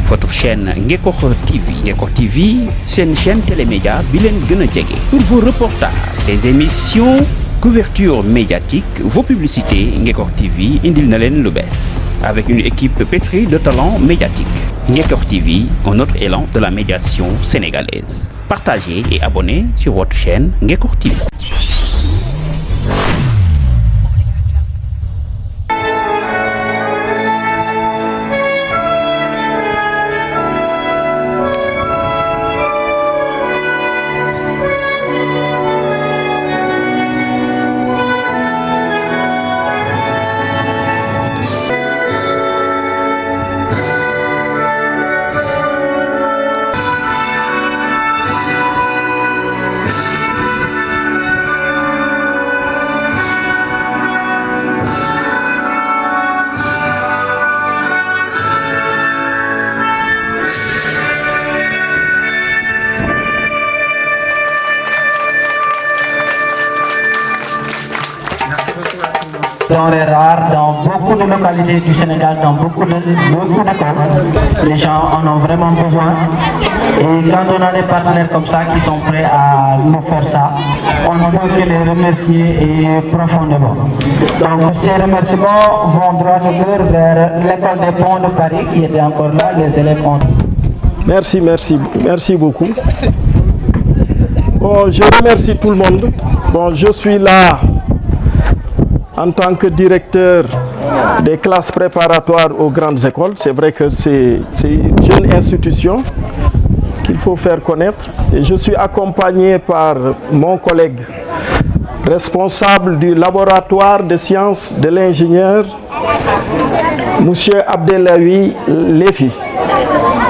votre chaîne Ngekor TV. Ngekor TV, c'est une chaîne télémédia bilen gëna djégé. Pour vos reportages, des émissions, couverture médiatique, vos publicités, Ngekor TV indil na len lu bess. Avec une équipe pétrie de talents médiatiques. Ngekor TV, un autre élan de la médiation sénégalaise. Partagez et abonnez sur votre chaîne Ngekor TV. Denrées rares dans beaucoup de localités du Sénégal, dans beaucoup d'écoles. Les gens en ont vraiment besoin. Et quand on a des partenaires comme ça qui sont prêts à nous faire ça, on ne peut que les remercier et profondément. Donc ces remerciements vont droit au cœur vers l'école des ponts de Paris qui était encore là, les élèves ont... Merci beaucoup. Bon, je remercie tout le monde. Bon, je suis là en tant que directeur des classes préparatoires aux grandes écoles. C'est vrai que c'est une jeune institution qu'il faut faire connaître. Et je suis accompagné par mon collègue responsable du laboratoire de sciences de l'ingénieur, M. Abdelawi Lefi.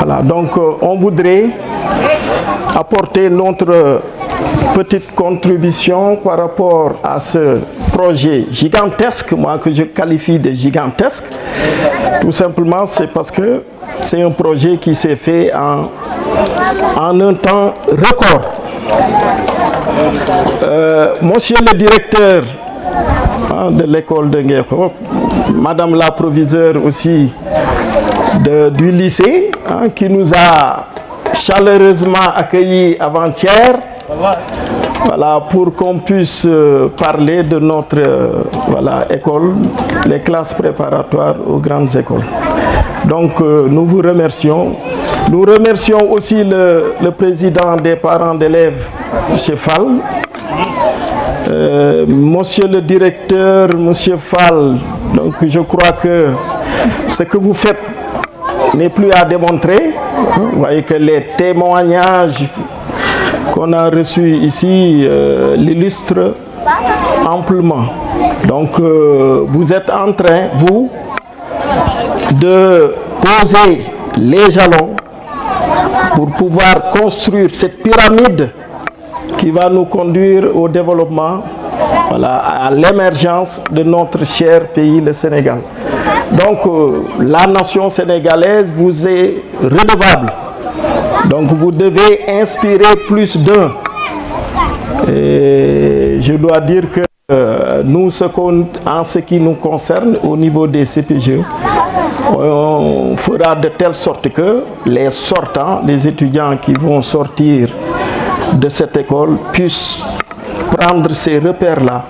Voilà, donc on voudrait apporter notre petite contribution par rapport à ce projet gigantesque, moi que je qualifie de gigantesque. Tout simplement, c'est parce que c'est un projet qui s'est fait en un temps record. Monsieur le directeur de l'école de Ngekor, Madame la proviseure aussi du lycée, qui nous a chaleureusement accueillis avant-hier. Voilà, pour qu'on puisse parler de notre école, les classes préparatoires aux grandes écoles. Donc nous vous remercions. Nous remercions aussi le président des parents d'élèves, M. Fall. Monsieur le directeur, M. Fall, donc je crois que ce que vous faites n'est plus à démontrer. Vous voyez que les témoignages qu'on a reçus ici l'illustrent amplement. Donc vous êtes en train, vous, de poser les jalons pour pouvoir construire cette pyramide qui va nous conduire au développement, à l'émergence de notre cher pays, le Sénégal. Donc la nation sénégalaise vous est redevable. Donc vous devez inspirer plus d'un. Et je dois dire que nous, en ce qui nous concerne, au niveau des CPGE, on fera de telle sorte que les sortants, les étudiants qui vont sortir de cette école puissent prendre ces repères-là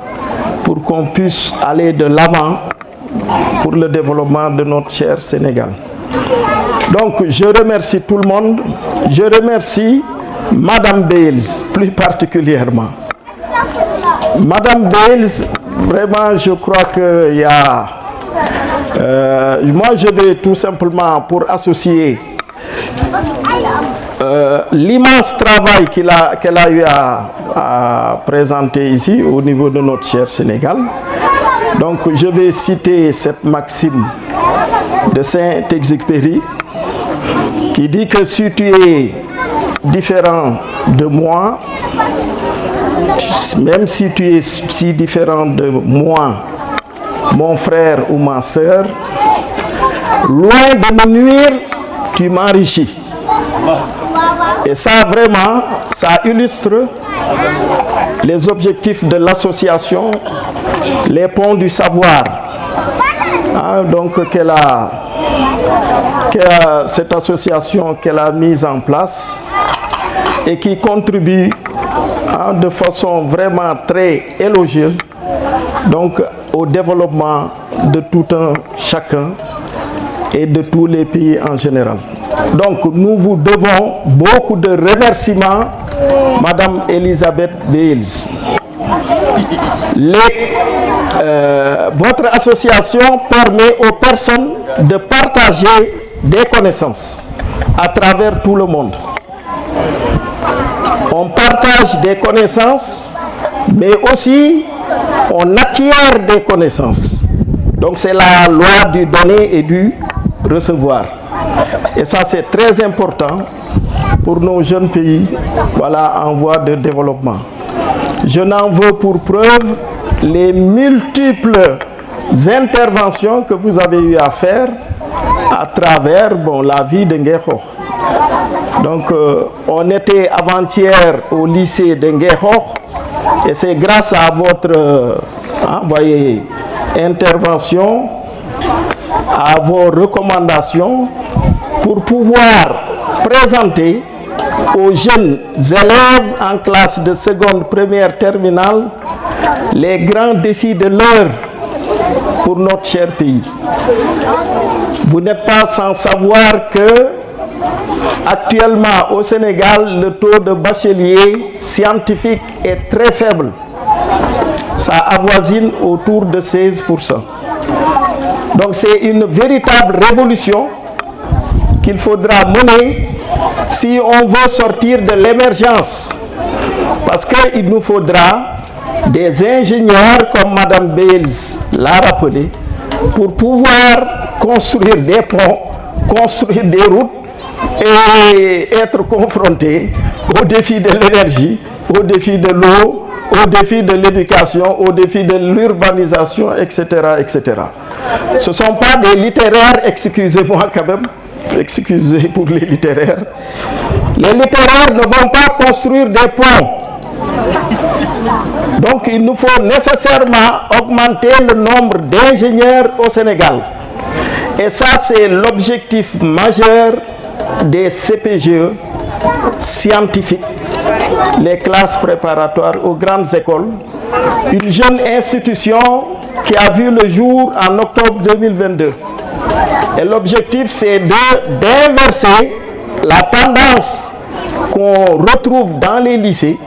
pour qu'on puisse aller de l'avant pour le développement de notre cher Sénégal. Donc je remercie tout le monde. Je remercie Madame Bales plus particulièrement. Madame Bales, vraiment je crois qu'il y a... moi je vais tout simplement pour associer l'immense travail qu'elle a eu à présenter ici au niveau de notre cher Sénégal. Donc je vais citer cette maxime de Saint-Exupéry qui dit que si tu es différent de moi, même si tu es si différent de moi, mon frère ou ma sœur, loin de me nuire, tu m'enrichis. Et ça vraiment, ça illustre les objectifs de l'association Les Ponts du Savoir, donc qu'elle a cette association qu'elle a mise en place et qui contribue de façon vraiment très élogieuse donc, au développement de tout un chacun et de tous les pays en général. Donc nous vous devons beaucoup de remerciements, Madame Elisabeth Bales. Votre association permet aux personnes de partager des connaissances à travers tout le monde. On partage des connaissances, mais aussi on acquiert des connaissances. Donc c'est la loi du donner et du recevoir. Et ça c'est très important pour nos jeunes pays en voie de développement. Je n'en veux pour preuve les multiples interventions que vous avez eu à faire à travers la vie de Nguekokh. Donc on était avant-hier au lycée de Nguekokh et c'est grâce à votre intervention, à vos recommandations pour pouvoir présenter aux jeunes élèves en classe de seconde, première, terminale les grands défis de l'heure pour notre cher pays. Vous n'êtes pas sans savoir que actuellement au Sénégal, le taux de bacheliers scientifiques est très faible. Ça avoisine autour de 16%. Donc c'est une véritable révolution qu'il faudra mener si on veut sortir de l'émergence. Parce qu'il nous faudra des ingénieurs comme Mme Bales l'a rappelé pour pouvoir construire des ponts, construire des routes et être confrontés aux défis de l'énergie, aux défis de l'eau, aux défis de l'éducation, aux défis de l'urbanisation, etc., etc. Ce ne sont pas des littéraires, excusez-moi quand même, excusez pour les littéraires. Les littéraires ne vont pas construire des ponts. Donc il nous faut nécessairement augmenter le nombre d'ingénieurs au Sénégal. Et ça, c'est l'objectif majeur des CPGE scientifiques, les classes préparatoires aux grandes écoles. Une jeune institution qui a vu le jour en octobre 2022. Et l'objectif, c'est d'inverser la tendance qu'on retrouve dans les lycées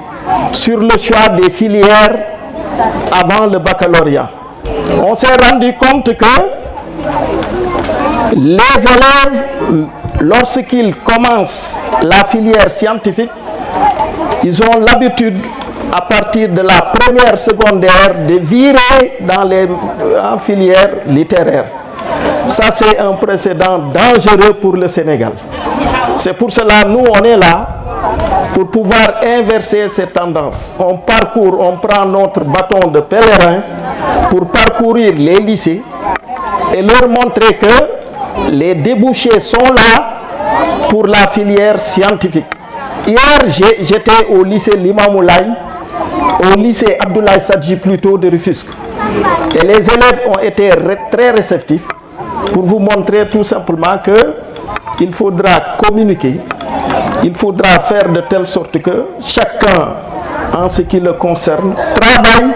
sur le choix des filières avant le baccalauréat. On s'est rendu compte que les élèves, lorsqu'ils commencent la filière scientifique, ils ont l'habitude, à partir de la première secondaire, de virer dans les filières littéraires. Ça, c'est un précédent dangereux pour le Sénégal. C'est pour cela, nous, on est là pour pouvoir inverser cette tendance. On prend notre bâton de pèlerin pour parcourir les lycées et leur montrer que les débouchés sont là pour la filière scientifique. Hier, j'étais au lycée Limamoulaye, au lycée Abdoulaye Sadji plutôt de Rufisque. Et les élèves ont été très réceptifs pour vous montrer tout simplement qu'il faudra communiquer, il faudra faire de telle sorte que chacun, en ce qui le concerne, travaille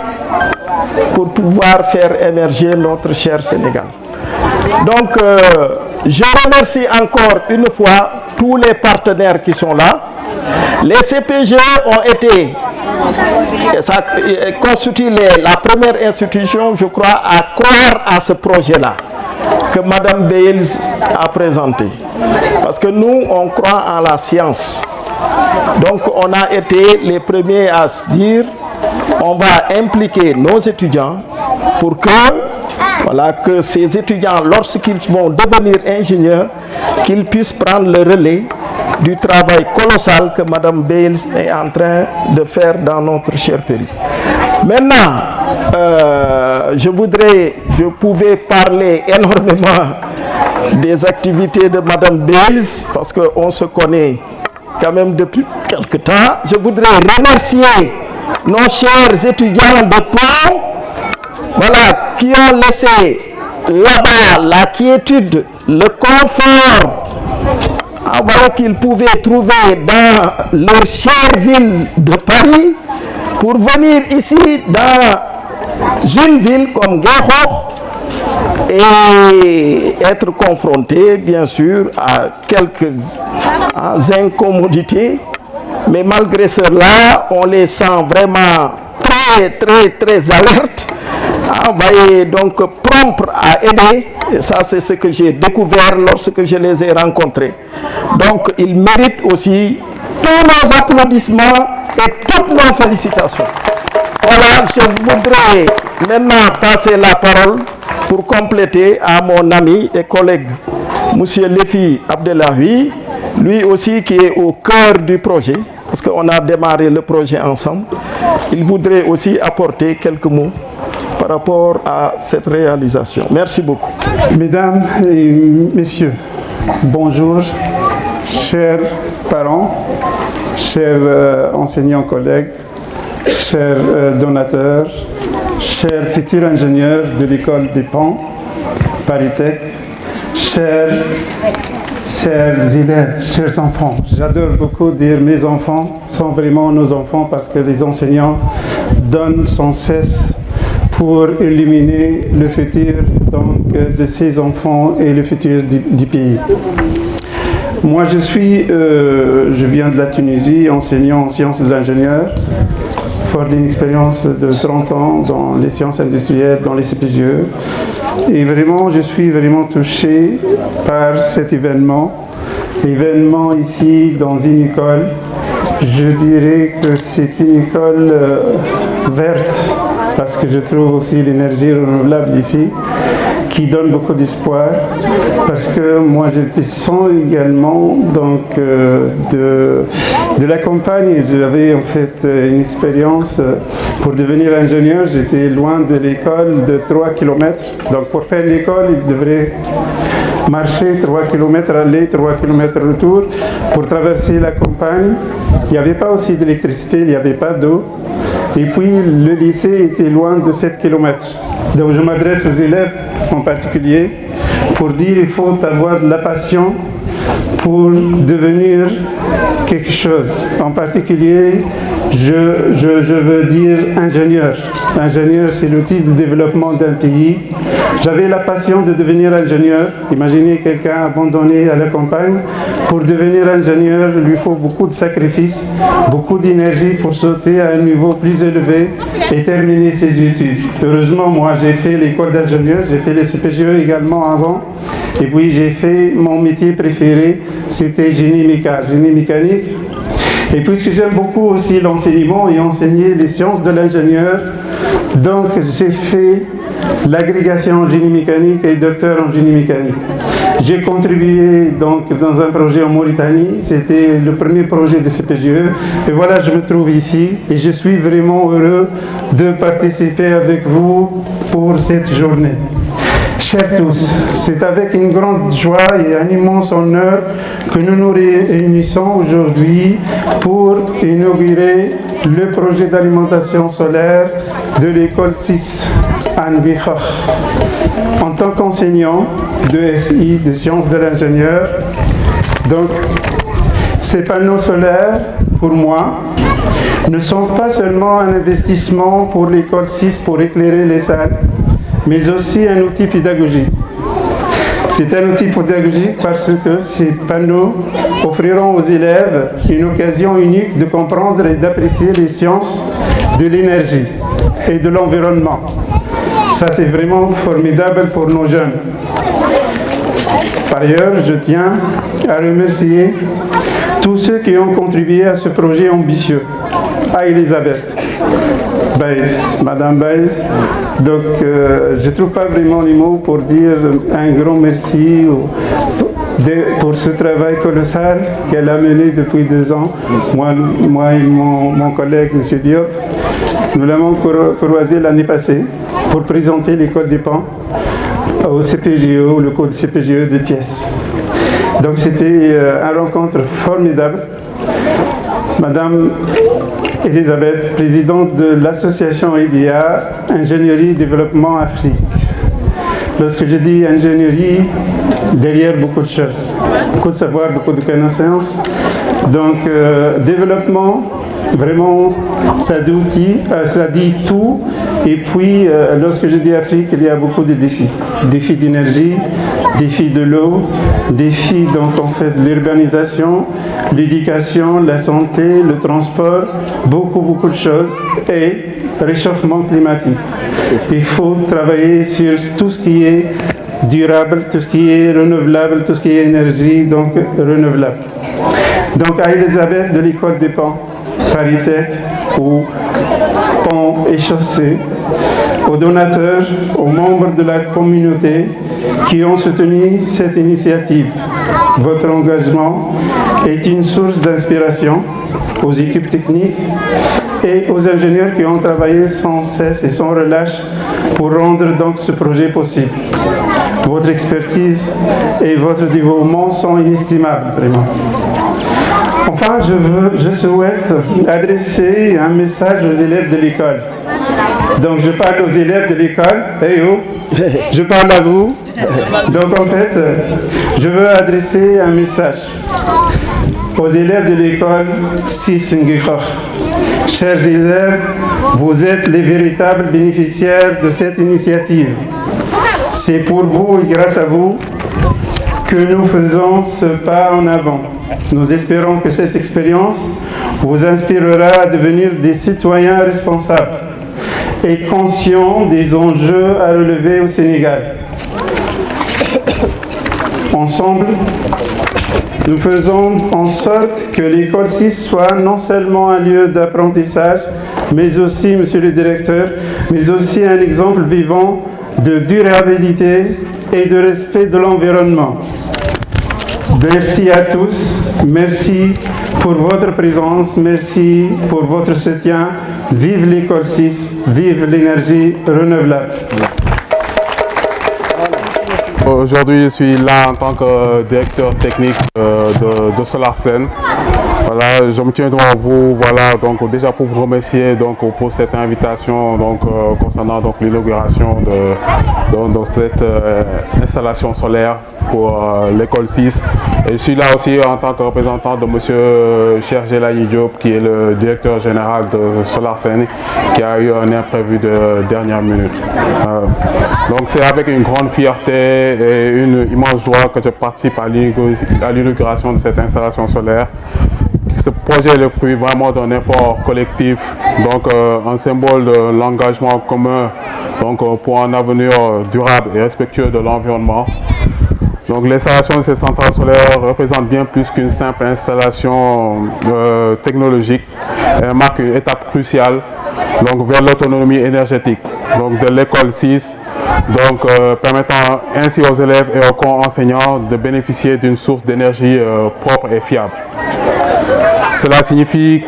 pour pouvoir faire émerger notre cher Sénégal. Donc, je remercie encore une fois tous les partenaires qui sont là. Les CPGE ont été, ça constitue la première institution, je crois, à croire à ce projet-là que Mme Bales a présenté. Parce que nous, on croit en la science. Donc, on a été les premiers à se dire, on va impliquer nos étudiants pour que ces étudiants, lorsqu'ils vont devenir ingénieurs, qu'ils puissent prendre le relais du travail colossal que Mme Bales est en train de faire dans notre cher pays. Maintenant, je pouvais parler énormément des activités de Mme Bales parce qu'on se connaît quand même depuis quelque temps. Je voudrais remercier nos chers étudiants de Pau, qui ont laissé là-bas la quiétude le confort qu'ils pouvaient trouver dans leur chère ville de Paris pour venir ici dans une ville comme Guéhor et être confrontés bien sûr à quelques incommodités, mais malgré cela on les sent vraiment très alertes, donc prompts à aider. Et ça c'est ce que j'ai découvert lorsque je les ai rencontrés. Donc ils méritent aussi tous nos applaudissements et toutes nos félicitations. Voilà, je voudrais maintenant passer la parole pour compléter à mon ami et collègue Monsieur Lefi Abdellahi, lui aussi qui est au cœur du projet, parce qu'on a démarré le projet ensemble. Il voudrait aussi apporter quelques mots par rapport à cette réalisation. Merci beaucoup. Mesdames et messieurs, bonjour, chers parents, chers enseignants collègues, chers donateurs, chers futurs ingénieurs de l'école des Pans, Paris-Tech, chers élèves, chers enfants. J'adore beaucoup dire mes enfants sont vraiment nos enfants parce que les enseignants donnent sans cesse pour illuminer le futur donc, de ces enfants et le futur du pays. Moi, je viens de la Tunisie, enseignant en sciences de l'ingénieur, fort d'une expérience de 30 ans dans les sciences industrielles, dans les CPGE. Et vraiment, je suis vraiment touché par cet événement ici dans une école. Je dirais que c'est une école verte, parce que je trouve aussi l'énergie renouvelable ici, qui donne beaucoup d'espoir, parce que moi je sens également donc, de la campagne. J'avais en fait une expérience pour devenir ingénieur, j'étais loin de l'école de 3 km, donc pour faire l'école il devrait marcher 3 km aller, 3 km retour pour traverser la campagne. Il n'y avait pas aussi d'électricité, il n'y avait pas d'eau. Et puis le lycée était loin de 7 km. Donc je m'adresse aux élèves en particulier pour dire qu'il faut avoir de la passion pour devenir quelque chose. En particulier, je veux dire ingénieur. Ingénieur, c'est l'outil de développement d'un pays. J'avais la passion de devenir ingénieur. Imaginez quelqu'un abandonné à la campagne. Pour devenir ingénieur, il lui faut beaucoup de sacrifices, beaucoup d'énergie pour sauter à un niveau plus élevé et terminer ses études. Heureusement, moi, j'ai fait l'école d'ingénieur, j'ai fait les CPGE également avant. Et puis, j'ai fait mon métier préféré, c'était génie mécanique. Et puisque j'aime beaucoup aussi l'enseignement et enseigner les sciences de l'ingénieur, donc j'ai fait l'agrégation en génie mécanique et docteur en génie mécanique. J'ai contribué donc dans un projet en Mauritanie, c'était le premier projet de CPGE. Et voilà, je me trouve ici et je suis vraiment heureux de participer avec vous pour cette journée. Chers tous, c'est avec une grande joie et un immense honneur que nous nous réunissons aujourd'hui pour inaugurer le projet d'alimentation solaire de l'école 6 à Nguikhar. En tant qu'enseignant de SI, de sciences de l'ingénieur, donc ces panneaux solaires, pour moi, ne sont pas seulement un investissement pour l'école 6 pour éclairer les salles, mais aussi un outil pédagogique. C'est un outil pédagogique parce que ces panneaux offriront aux élèves une occasion unique de comprendre et d'apprécier les sciences de l'énergie et de l'environnement. Ça, c'est vraiment formidable pour nos jeunes. Par ailleurs, je tiens à remercier tous ceux qui ont contribué à ce projet ambitieux. À Elisabeth Baïs, Madame Baïs. Donc, je ne trouve pas vraiment les mots pour dire un grand merci pour ce travail colossal qu'elle a mené depuis 2 ans. Moi et mon collègue, M. Diop, nous l'avons croisé l'année passée pour présenter l'école des Pans au CPGE, le cours de CPGE de Thiès. Donc, c'était une rencontre formidable. Madame Elisabeth, présidente de l'association EDA, Ingénierie Développement Afrique. Lorsque je dis ingénierie, derrière beaucoup de choses, beaucoup de savoir, beaucoup de connaissances. Donc, développement, vraiment, ça dit tout. Et puis, lorsque je dis Afrique, il y a beaucoup de défis. Défis d'énergie, défis de l'eau, défis donc en fait de l'urbanisation, l'éducation, la santé, le transport, beaucoup de choses. Et réchauffement climatique. Il faut travailler sur tout ce qui est durable, tout ce qui est renouvelable, tout ce qui est énergie, donc renouvelable. Donc à Elisabeth de l'école des Ponts, Paris-Tech, ou Ponts et Chaussées, aux donateurs, aux membres de la communauté qui ont soutenu cette initiative. Votre engagement est une source d'inspiration aux équipes techniques et aux ingénieurs qui ont travaillé sans cesse et sans relâche pour rendre donc ce projet possible. Votre expertise et votre dévouement sont inestimables, vraiment. Enfin, je souhaite adresser un message aux élèves de l'école. Donc, je parle aux élèves de l'école. Hey oh, je parle à vous. Donc, en fait, je veux adresser un message aux élèves de l'école Sisingikor. Chers élèves, vous êtes les véritables bénéficiaires de cette initiative. C'est pour vous et grâce à vous que nous faisons ce pas en avant. Nous espérons que cette expérience vous inspirera à devenir des citoyens responsables et conscients des enjeux à relever au Sénégal. Ensemble, nous faisons en sorte que l'école 6 soit non seulement un lieu d'apprentissage, mais aussi, monsieur le directeur, mais aussi un exemple vivant de durabilité et de respect de l'environnement. Merci à tous, merci pour votre présence, merci pour votre soutien. Vive l'école 6, vive l'énergie renouvelable. Aujourd'hui, je suis là en tant que directeur technique de SolarSen. Voilà, je me tiens devant vous, voilà, donc déjà pour vous remercier donc pour cette invitation donc concernant donc l'inauguration de cette installation solaire pour l'école 6. Et je suis là aussi en tant que représentant de monsieur Cheikh Jelani Diop, qui est le directeur général de SolarSen, qui a eu un imprévu de dernière minute. Donc c'est avec une grande fierté et une immense joie que je participe à l'inauguration de cette installation solaire. Ce projet est le fruit vraiment d'un effort collectif, donc un symbole de l'engagement commun donc, pour un avenir durable et respectueux de l'environnement. Donc l'installation de ces centrales solaires représente bien plus qu'une simple installation technologique. Elle marque une étape cruciale donc, vers l'autonomie énergétique donc, de l'école 6, donc, permettant ainsi aux élèves et aux co-enseignants de bénéficier d'une source d'énergie propre et fiable. Cela signifie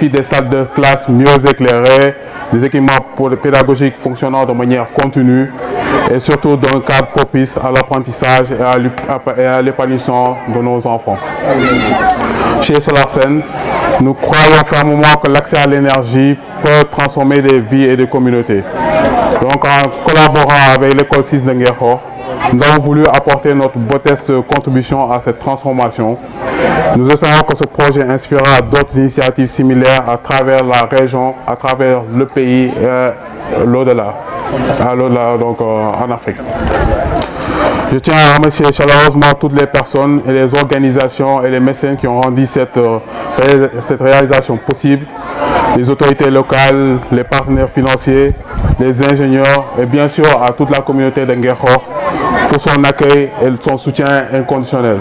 des salles de classe mieux éclairées, des équipements pédagogiques fonctionnant de manière continue et surtout d'un cadre propice à l'apprentissage et à l'épanouissement de nos enfants. Chez SolarSen, nous croyons fermement que l'accès à l'énergie peut transformer des vies et des communautés. Donc en collaborant avec l'école 6 de Nguerkor, nous avons voulu apporter notre modeste contribution à cette transformation. Nous espérons que ce projet inspirera d'autres initiatives similaires à travers la région, à travers le pays et l'au-delà, donc en Afrique. Je tiens à remercier chaleureusement toutes les personnes et les organisations et les mécènes qui ont rendu cette réalisation possible, les autorités locales, les partenaires financiers, les ingénieurs et bien sûr à toute la communauté de Nguerkor pour son accueil et son soutien inconditionnel.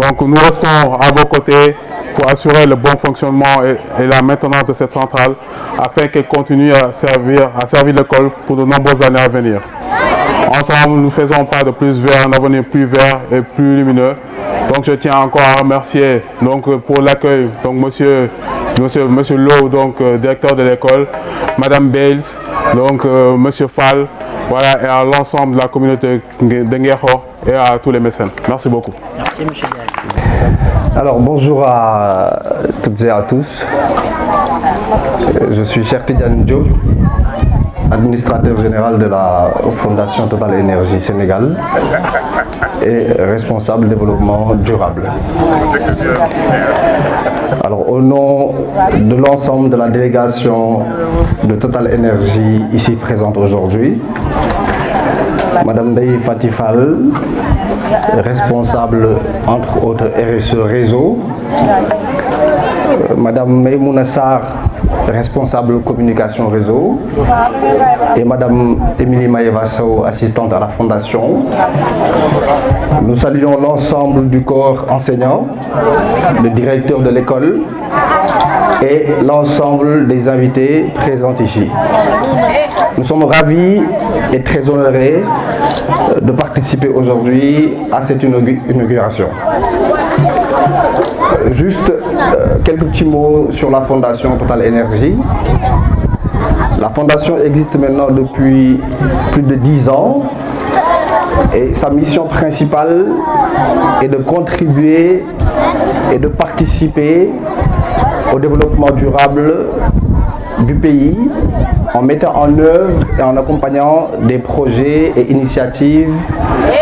Donc nous restons à vos côtés pour assurer le bon fonctionnement et la maintenance de cette centrale afin qu'elle continue à servir l'école pour de nombreuses années à venir. Ensemble, nous faisons pas de plus vers un avenir plus vert et plus lumineux. Donc je tiens encore à remercier donc, pour l'accueil donc monsieur Lowe, donc directeur de l'école, madame Bales, donc monsieur Fall, voilà, et à l'ensemble de la communauté de Nguerkor et à tous les mécènes. Merci beaucoup. Merci, monsieur. Alors, bonjour à toutes et à tous. Je suis Cheikh Tidiane Diop, administrateur général de la Fondation Total Énergie Sénégal et responsable développement durable. Alors, au nom de l'ensemble de la délégation de Total Énergie ici présente aujourd'hui, Madame Ndeye Fati Fall, responsable entre autres RSE Réseau, Madame Maïmouna Sarr, responsable communication réseau, et Madame Émilie Maïeva Sow, assistante à la Fondation. Nous saluons l'ensemble du corps enseignant, le directeur de l'école et l'ensemble des invités présents ici. Nous sommes ravis et très honorés de participer aujourd'hui à cette inauguration. Juste quelques petits mots sur la Fondation Total Énergie. La Fondation existe maintenant depuis plus de 10 ans et sa mission principale est de contribuer et de participer au développement durable du pays en mettant en œuvre et en accompagnant des projets et initiatives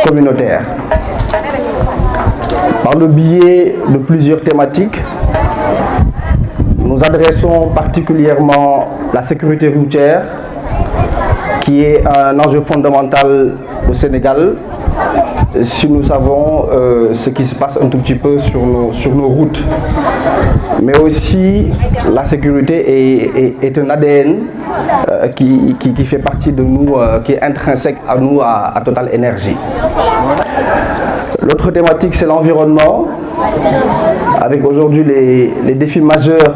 communautaires. Par le biais de plusieurs thématiques, nous adressons particulièrement la sécurité routière, qui est un enjeu fondamental au Sénégal, si nous savons ce qui se passe un tout petit peu sur nos routes. Mais aussi, la sécurité est un ADN qui fait partie de nous, qui est intrinsèque à nous, à Total Énergie. L'autre thématique, c'est l'environnement, avec aujourd'hui les défis majeurs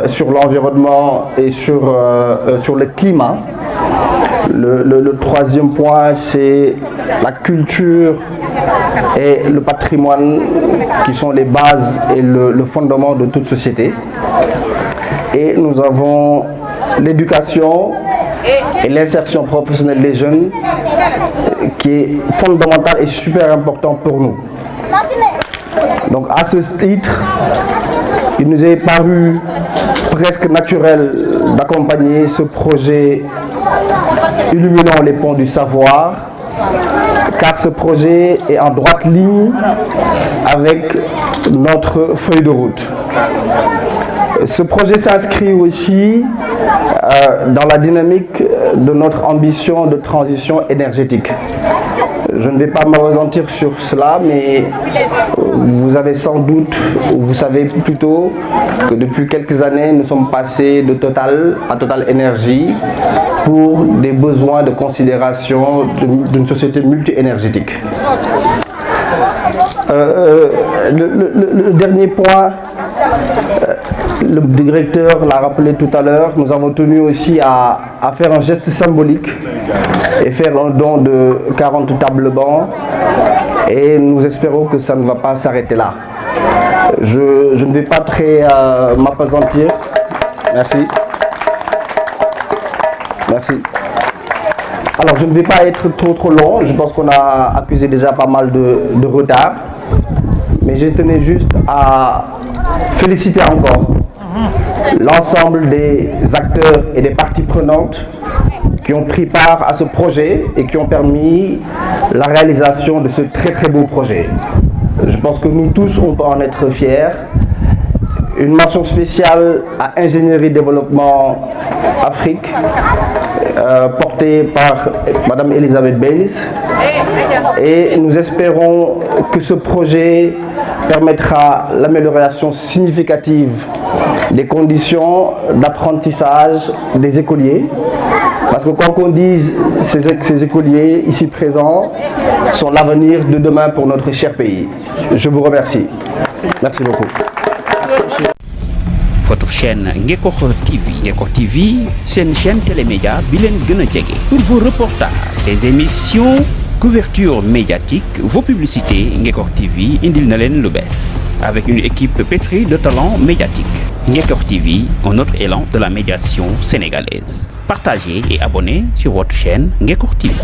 sur l'environnement et sur le climat. Le troisième point, c'est la culture et le patrimoine qui sont les bases et le fondement de toute société. Et nous avons l'éducation et l'insertion professionnelle des jeunes qui est fondamental et super important pour nous. Donc à ce titre, il nous est paru presque naturel d'accompagner ce projet Illuminons les ponts du savoir, car ce projet est en droite ligne avec notre feuille de route. Ce projet s'inscrit aussi dans la dynamique de notre ambition de transition énergétique. Je ne vais pas m'apesantir sur cela, mais vous avez sans doute, ou vous savez plutôt, que depuis quelques années, nous sommes passés de Total à Total Énergie pour des besoins de considération d'une société multi-énergétique. Le dernier point, le directeur l'a rappelé tout à l'heure, nous avons tenu aussi à faire un geste symbolique et faire un don de 40 tables bancs, et nous espérons que ça ne va pas s'arrêter là. Je ne vais pas très m'apesantir. Merci. Merci. Alors je ne vais pas être trop long, je pense qu'on a accusé déjà pas mal de retard, mais je tenais juste à féliciter encore l'ensemble des acteurs et des parties prenantes qui ont pris part à ce projet et qui ont permis la réalisation de ce très beau projet. Je pense que nous tous, on peut en être fiers. Une mention spéciale à Ingénierie Développement Afrique, portée par Madame Elisabeth Baylis. Et nous espérons que ce projet permettra l'amélioration significative des conditions d'apprentissage des écoliers. Parce que quoi qu'on dise, ces écoliers ici présents sont l'avenir de demain pour notre cher pays. Je vous remercie. Merci beaucoup. Votre chaîne Ngekokh TV. Ngekokh TV, c'est une chaîne télémédia bilen gëna djégé. Pour vos reportages, des émissions, couverture médiatique, vos publicités, Ngekokh TV indil na len lu bess. Avec une équipe pétrie de talents médiatiques. Ngekokh TV, un autre élan de la médiation sénégalaise. Partagez et abonnez sur votre chaîne Ngekokh TV.